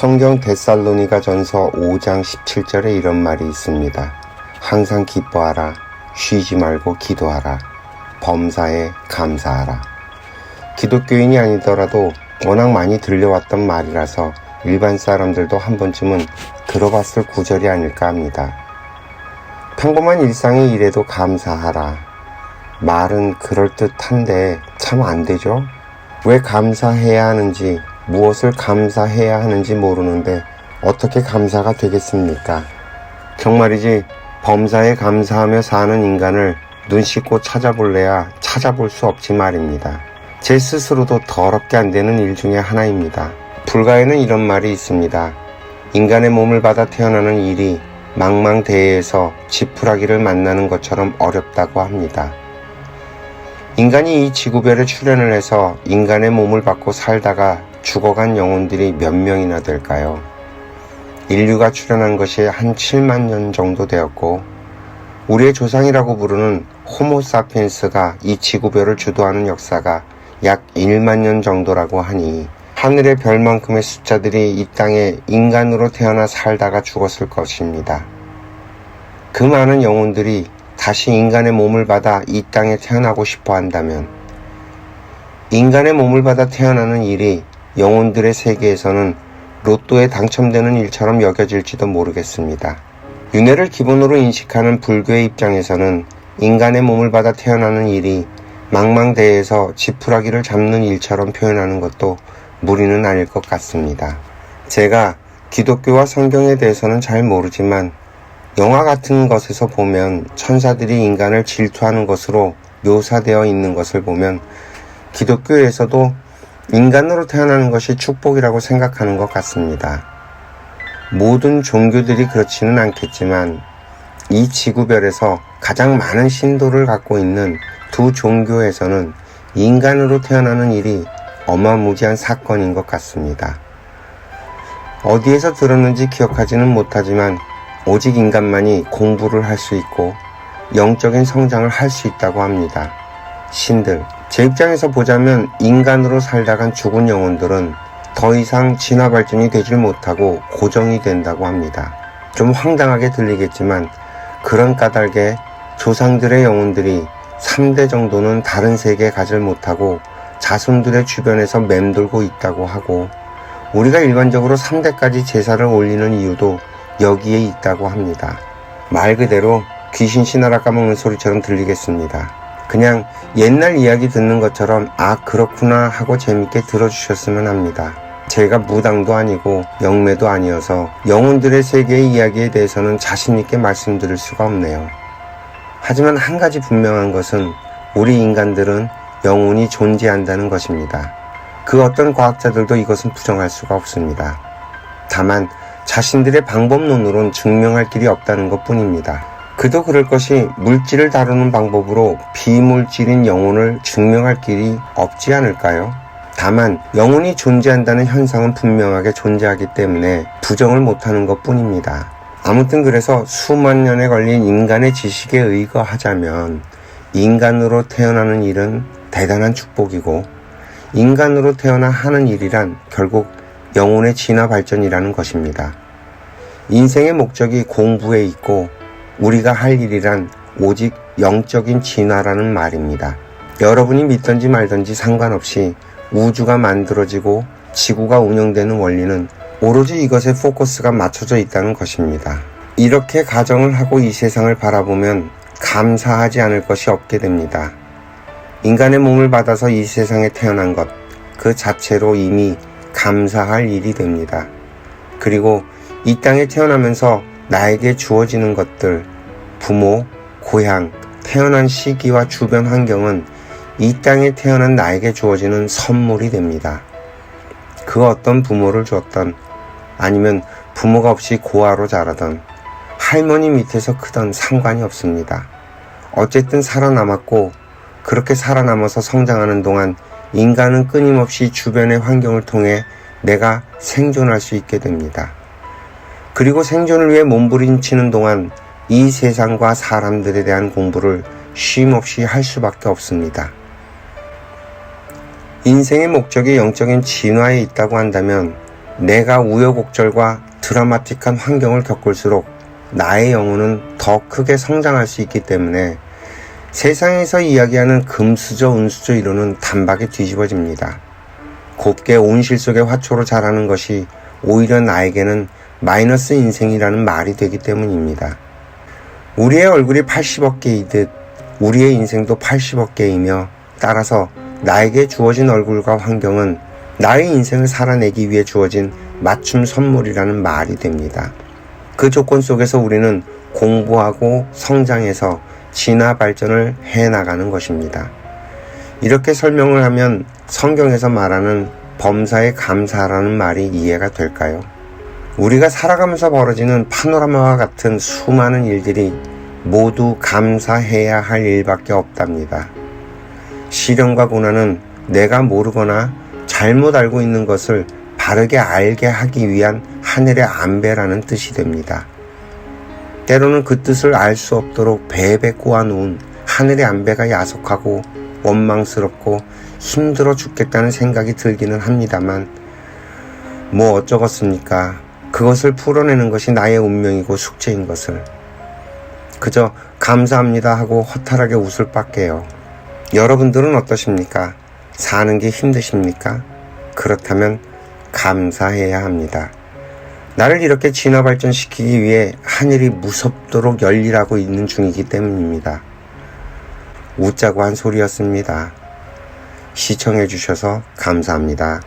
성경 데살로니가 전서 5장 17절에 이런 말이 있습니다. 항상 기뻐하라, 쉬지 말고 기도하라, 범사에 감사하라. 기독교인이 아니더라도 워낙 많이 들려왔던 말이라서 일반 사람들도 한 번쯤은 들어봤을 구절이 아닐까 합니다. 평범한 일상의 일에도 감사하라. 말은 그럴듯한데 참 안 되죠? 왜 감사해야 하는지, 무엇을 감사해야 하는지 모르는데 어떻게 감사가 되겠습니까? 정말이지 범사에 감사하며 사는 인간을 눈 씻고 찾아볼래야 찾아볼 수 없지 말입니다. 제 스스로도 더럽게 안 되는 일 중에 하나입니다. 불가에는 이런 말이 있습니다. 인간의 몸을 받아 태어나는 일이 망망대해에서 지푸라기를 만나는 것처럼 어렵다고 합니다. 인간이 이 지구별에 출현을 해서 인간의 몸을 받고 살다가 죽어간 영혼들이 몇 명이나 될까요? 인류가 출현한 것이 한 7만 년 정도 되었고, 우리의 조상이라고 부르는 호모사피엔스가 이 지구별을 주도하는 역사가 약 1만 년 정도라고 하니 하늘의 별만큼의 숫자들이 이 땅에 인간으로 태어나 살다가 죽었을 것입니다. 그 많은 영혼들이 다시 인간의 몸을 받아 이 땅에 태어나고 싶어 한다면, 인간의 몸을 받아 태어나는 일이 영혼들의 세계에서는 로또에 당첨되는 일처럼 여겨질지도 모르겠습니다. 윤회를 기본으로 인식하는 불교의 입장에서는 인간의 몸을 받아 태어나는 일이 망망대해에서 지푸라기를 잡는 일처럼 표현하는 것도 무리는 아닐 것 같습니다. 제가 기독교와 성경에 대해서는 잘 모르지만 영화 같은 것에서 보면 천사들이 인간을 질투하는 것으로 묘사되어 있는 것을 보면 기독교에서도 인간으로 태어나는 것이 축복이라고 생각하는 것 같습니다. 모든 종교들이 그렇지는 않겠지만 이 지구별에서 가장 많은 신도를 갖고 있는 두 종교에서는 인간으로 태어나는 일이 어마무지한 사건인 것 같습니다. 어디에서 들었는지 기억하지는 못하지만 오직 인간만이 공부를 할 수 있고 영적인 성장을 할 수 있다고 합니다. 신들, 제 입장에서 보자면 인간으로 살다간 죽은 영혼들은 더 이상 진화 발전이 되질 못하고 고정이 된다고 합니다. 좀 황당하게 들리겠지만 그런 까닭에 조상들의 영혼들이 3대 정도는 다른 세계에 가질 못하고 자손들의 주변에서 맴돌고 있다고 하고, 우리가 일반적으로 3대까지 제사를 올리는 이유도 여기에 있다고 합니다. 말 그대로 귀신 신하라 까먹는 소리처럼 들리겠습니다. 그냥 옛날 이야기 듣는 것처럼 아 그렇구나 하고 재밌게 들어주셨으면 합니다. 제가 무당도 아니고 영매도 아니어서 영혼들의 세계의 이야기에 대해서는 자신있게 말씀드릴 수가 없네요. 하지만 한 가지 분명한 것은 우리 인간들은 영혼이 존재한다는 것입니다. 그 어떤 과학자들도 이것은 부정할 수가 없습니다. 다만 자신들의 방법론으론 증명할 길이 없다는 것 뿐입니다. 그도 그럴 것이 물질을 다루는 방법으로 비물질인 영혼을 증명할 길이 없지 않을까요? 다만 영혼이 존재한다는 현상은 분명하게 존재하기 때문에 부정을 못하는 것 뿐입니다. 아무튼 그래서 수만 년에 걸린 인간의 지식에 의거하자면 인간으로 태어나는 일은 대단한 축복이고, 인간으로 태어나 하는 일이란 결국 영혼의 진화 발전이라는 것입니다. 인생의 목적이 공부에 있고 우리가 할 일이란 오직 영적인 진화라는 말입니다. 여러분이 믿든지 말든지 상관없이 우주가 만들어지고 지구가 운영되는 원리는 오로지 이것에 포커스가 맞춰져 있다는 것입니다. 이렇게 가정을 하고 이 세상을 바라보면 감사하지 않을 것이 없게 됩니다. 인간의 몸을 받아서 이 세상에 태어난 것, 그 자체로 이미 감사할 일이 됩니다. 그리고 이 땅에 태어나면서 나에게 주어지는 것들, 부모, 고향, 태어난 시기와 주변 환경은 이 땅에 태어난 나에게 주어지는 선물이 됩니다. 그 어떤 부모를 주었던, 아니면 부모가 없이 고아로 자라던, 할머니 밑에서 크던 상관이 없습니다. 어쨌든 살아남았고, 그렇게 살아남아서 성장하는 동안 인간은 끊임없이 주변의 환경을 통해 내가 생존할 수 있게 됩니다. 그리고 생존을 위해 몸부림치는 동안 이 세상과 사람들에 대한 공부를 쉼없이 할 수밖에 없습니다. 인생의 목적이 영적인 진화에 있다고 한다면 내가 우여곡절과 드라마틱한 환경을 겪을수록 나의 영혼은 더 크게 성장할 수 있기 때문에 세상에서 이야기하는 금수저 은수저 이론은 단박에 뒤집어집니다. 곱게 온실 속의 화초로 자라는 것이 오히려 나에게는 마이너스 인생이라는 말이 되기 때문입니다. 우리의 얼굴이 80억 개이듯 우리의 인생도 80억 개이며 따라서 나에게 주어진 얼굴과 환경은 나의 인생을 살아내기 위해 주어진 맞춤 선물이라는 말이 됩니다. 그 조건 속에서 우리는 공부하고 성장해서 진화 발전을 해나가는 것입니다. 이렇게 설명을 하면 성경에서 말하는 범사에 감사하라는 말이 이해가 될까요? 우리가 살아가면서 벌어지는 파노라마와 같은 수많은 일들이 모두 감사해야 할 일밖에 없답니다. 시련과 고난은 내가 모르거나 잘못 알고 있는 것을 바르게 알게 하기 위한 하늘의 안배라는 뜻이 됩니다. 때로는 그 뜻을 알 수 없도록 배배 꼬아놓은 하늘의 안배가 야속하고 원망스럽고 힘들어 죽겠다는 생각이 들기는 합니다만 뭐 어쩌겠습니까? 그것을 풀어내는 것이 나의 운명이고 숙제인 것을 그저 감사합니다 하고 허탈하게 웃을 밖에요. 여러분들은 어떠십니까? 사는 게 힘드십니까? 그렇다면 감사해야 합니다. 나를 이렇게 진화 발전시키기 위해 하늘이 무섭도록 열일하고 있는 중이기 때문입니다. 웃자고 한 소리였습니다. 시청해 주셔서 감사합니다.